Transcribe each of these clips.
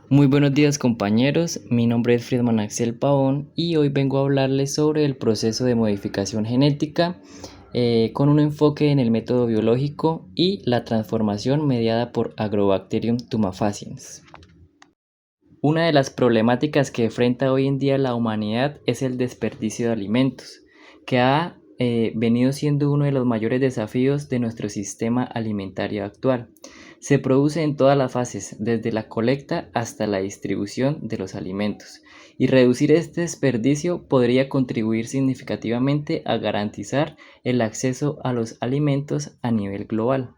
Muy buenos días compañeros, mi nombre es Friedman Axel Pavón y hoy vengo a hablarles sobre el proceso de modificación genética con un enfoque en el método biológico y la transformación mediada por Agrobacterium tumefaciens. Una de las problemáticas que enfrenta hoy en día la humanidad es el desperdicio de alimentos, que ha venido siendo uno de los mayores desafíos de nuestro sistema alimentario actual. Se produce en todas las fases, desde la colecta hasta la distribución de los alimentos, y reducir este desperdicio podría contribuir significativamente a garantizar el acceso a los alimentos a nivel global.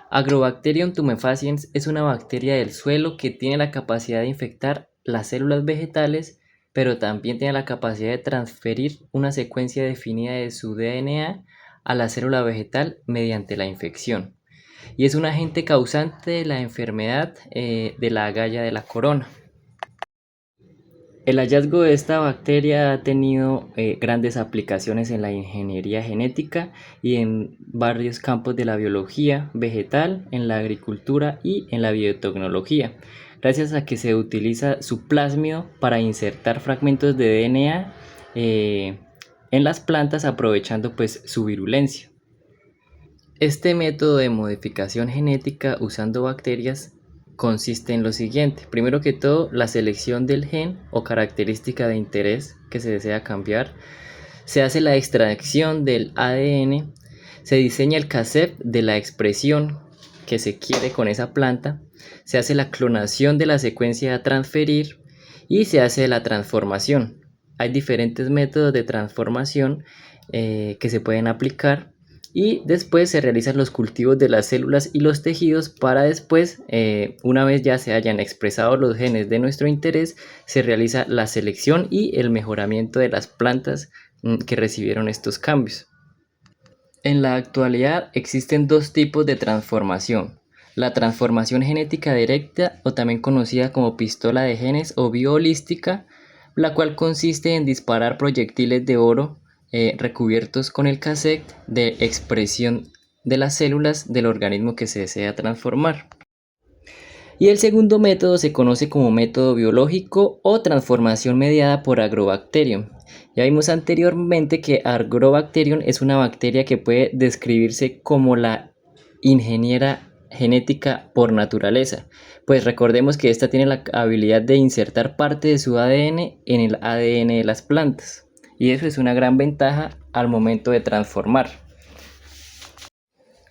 Agrobacterium tumefaciens es una bacteria del suelo que tiene la capacidad de infectar las células vegetales, pero también tiene la capacidad de transferir una secuencia definida de su DNA a la célula vegetal mediante la infección. Y es un agente causante de la enfermedad de la agalla de la corona. El hallazgo de esta bacteria ha tenido grandes aplicaciones en la ingeniería genética y en varios campos de la biología vegetal, en la agricultura y en la biotecnología, gracias a que se utiliza su plásmido para insertar fragmentos de DNA en las plantas aprovechando pues su virulencia. Este método de modificación genética usando bacterias consiste en lo siguiente. Primero que todo, la selección del gen o característica de interés que se desea cambiar. Se hace la extracción del ADN. Se diseña el cassette de la expresión que se quiere con esa planta. Se hace la clonación de la secuencia a transferir y se hace la transformación. Hay diferentes métodos de transformación que se pueden aplicar y después se realizan los cultivos de las células y los tejidos para después, una vez ya se hayan expresado los genes de nuestro interés, se realiza la selección y el mejoramiento de las plantas que recibieron estos cambios. En la actualidad existen dos tipos de transformación. La transformación genética directa, o también conocida como pistola de genes o bioholística, la cual consiste en disparar proyectiles de oro recubiertos con el cassette de expresión de las células del organismo que se desea transformar. Y el segundo método se conoce como método biológico o transformación mediada por Agrobacterium. Ya vimos anteriormente que Agrobacterium es una bacteria que puede describirse como la ingeniera genética por naturaleza, pues recordemos que esta tiene la habilidad de insertar parte de su ADN en el ADN de las plantas, y eso es una gran ventaja al momento de transformar.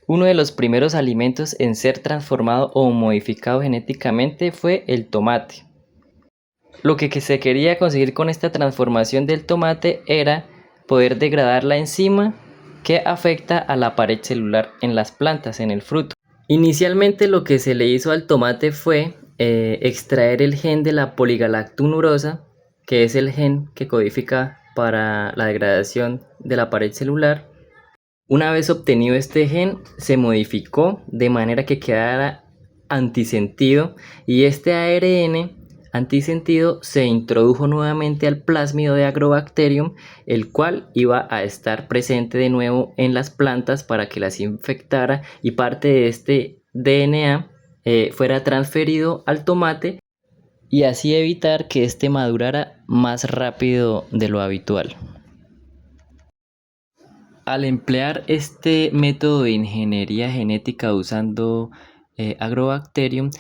Uno de los primeros alimentos en ser transformado o modificado genéticamente fue el tomate. Lo que se quería conseguir con esta transformación del tomate era poder degradar la enzima que afecta a la pared celular en las plantas, en el fruto. Inicialmente lo que se le hizo al tomate fue extraer el gen de la poligalactunurosa, que es el gen que codifica para la degradación de la pared celular. Una vez obtenido este gen, se modificó de manera que quedara antisentido, y este ARN antisentido se introdujo nuevamente al plásmido de Agrobacterium, el cual iba a estar presente de nuevo en las plantas para que las infectara y parte de este DNA fuera transferido al tomate y así evitar que éste madurara más rápido de lo habitual. Al emplear este método de ingeniería genética usando Agrobacterium,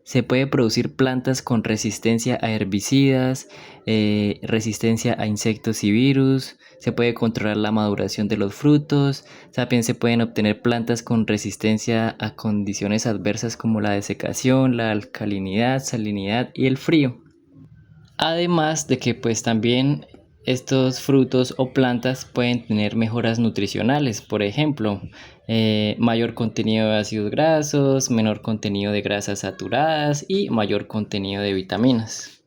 se puede producir plantas con resistencia a herbicidas, resistencia a insectos y virus, se puede controlar la maduración de los frutos, también se pueden obtener plantas con resistencia a condiciones adversas como la desecación, la alcalinidad, salinidad y el frío. Además de que pues también estos frutos o plantas pueden tener mejoras nutricionales, por ejemplo, mayor contenido de ácidos grasos, menor contenido de grasas saturadas y mayor contenido de vitaminas.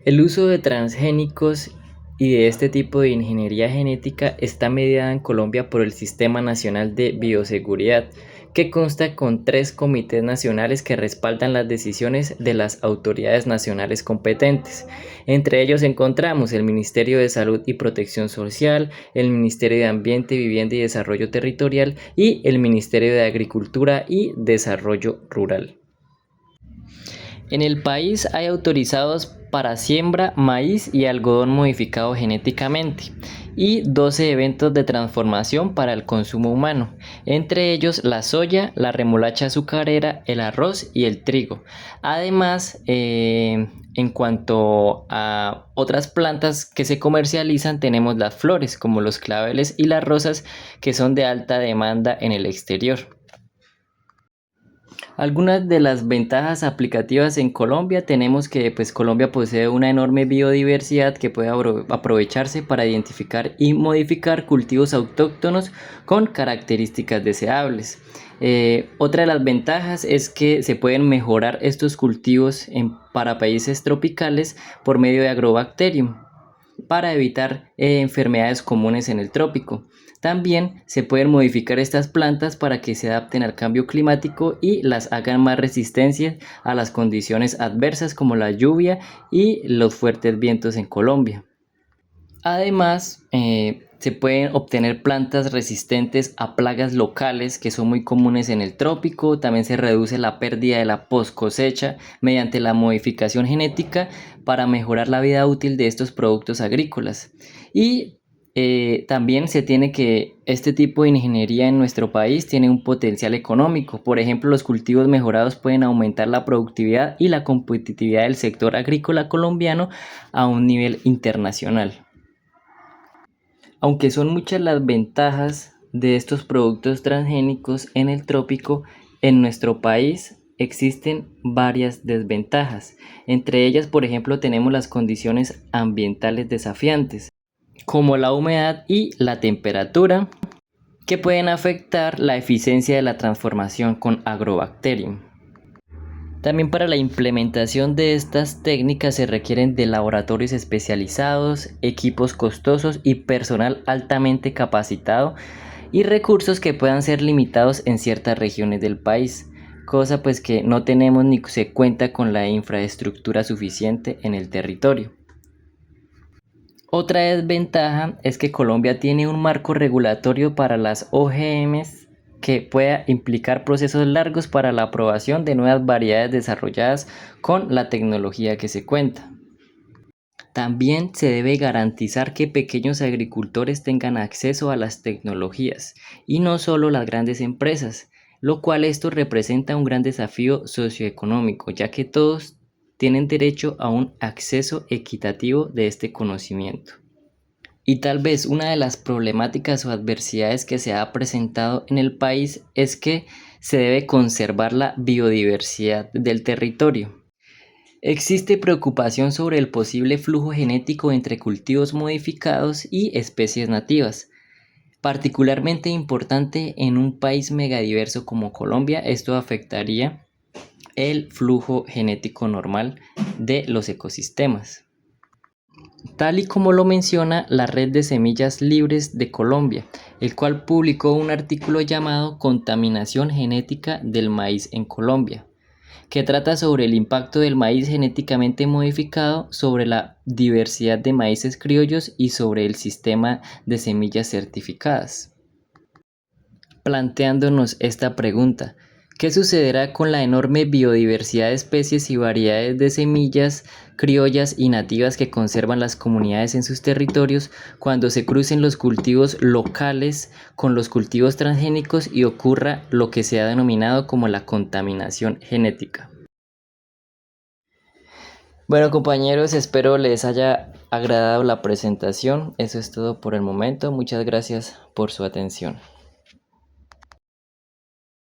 El uso de transgénicos y de este tipo de ingeniería genética está mediada en Colombia por el Sistema Nacional de Bioseguridad, que consta con 3 comités nacionales que respaldan las decisiones de las autoridades nacionales competentes. Entre ellos encontramos el Ministerio de Salud y Protección Social, el Ministerio de Ambiente, Vivienda y Desarrollo Territorial y el Ministerio de Agricultura y Desarrollo Rural. En el país hay autorizados para siembra maíz y algodón modificado genéticamente y 12 eventos de transformación para el consumo humano, entre ellos la soya, la remolacha azucarera, el arroz y el trigo. Además, en cuanto a otras plantas que se comercializan, tenemos las flores como los claveles y las rosas que son de alta demanda en el exterior. Algunas de las ventajas aplicativas en Colombia tenemos que pues Colombia posee una enorme biodiversidad que puede aprovecharse para identificar y modificar cultivos autóctonos con características deseables. Otra de las ventajas es que se pueden mejorar estos cultivos para países tropicales por medio de Agrobacterium para evitar enfermedades comunes en el trópico. También se pueden modificar estas plantas para que se adapten al cambio climático y las hagan más resistentes a las condiciones adversas como la lluvia y los fuertes vientos en Colombia. Además, se pueden obtener plantas resistentes a plagas locales que son muy comunes en el trópico. También se reduce la pérdida de la post cosecha mediante la modificación genética para mejorar la vida útil de estos productos agrícolas. Y también se tiene que este tipo de ingeniería en nuestro país tiene un potencial económico. Por ejemplo, los cultivos mejorados pueden aumentar la productividad y la competitividad del sector agrícola colombiano a un nivel internacional. Aunque son muchas las ventajas de estos productos transgénicos en el trópico, en nuestro país existen varias desventajas. Entre ellas, por ejemplo, tenemos las condiciones ambientales desafiantes, como la humedad y la temperatura, que pueden afectar la eficiencia de la transformación con Agrobacterium. También para la implementación de estas técnicas se requieren de laboratorios especializados, equipos costosos y personal altamente capacitado y recursos que puedan ser limitados en ciertas regiones del país, cosa pues que no tenemos ni se cuenta con la infraestructura suficiente en el territorio. Otra desventaja es que Colombia tiene un marco regulatorio para las OGMs que pueda implicar procesos largos para la aprobación de nuevas variedades desarrolladas con la tecnología que se cuenta. También se debe garantizar que pequeños agricultores tengan acceso a las tecnologías y no solo las grandes empresas, lo cual esto representa un gran desafío socioeconómico, ya que todos tienen derecho a un acceso equitativo de este conocimiento. Y tal vez una de las problemáticas o adversidades que se ha presentado en el país es que se debe conservar la biodiversidad del territorio. Existe preocupación sobre el posible flujo genético entre cultivos modificados y especies nativas. Particularmente importante en un país megadiverso como Colombia, esto afectaría el flujo genético normal de los ecosistemas. Tal y como lo menciona la Red de Semillas Libres de Colombia, el cual publicó un artículo llamado Contaminación genética del maíz en Colombia, que trata sobre el impacto del maíz genéticamente modificado sobre la diversidad de maíces criollos y sobre el sistema de semillas certificadas. Planteándonos esta pregunta: ¿qué sucederá con la enorme biodiversidad de especies y variedades de semillas criollas y nativas que conservan las comunidades en sus territorios cuando se crucen los cultivos locales con los cultivos transgénicos y ocurra lo que se ha denominado como la contaminación genética? Bueno, compañeros, espero les haya agradado la presentación. Eso es todo por el momento. Muchas gracias por su atención.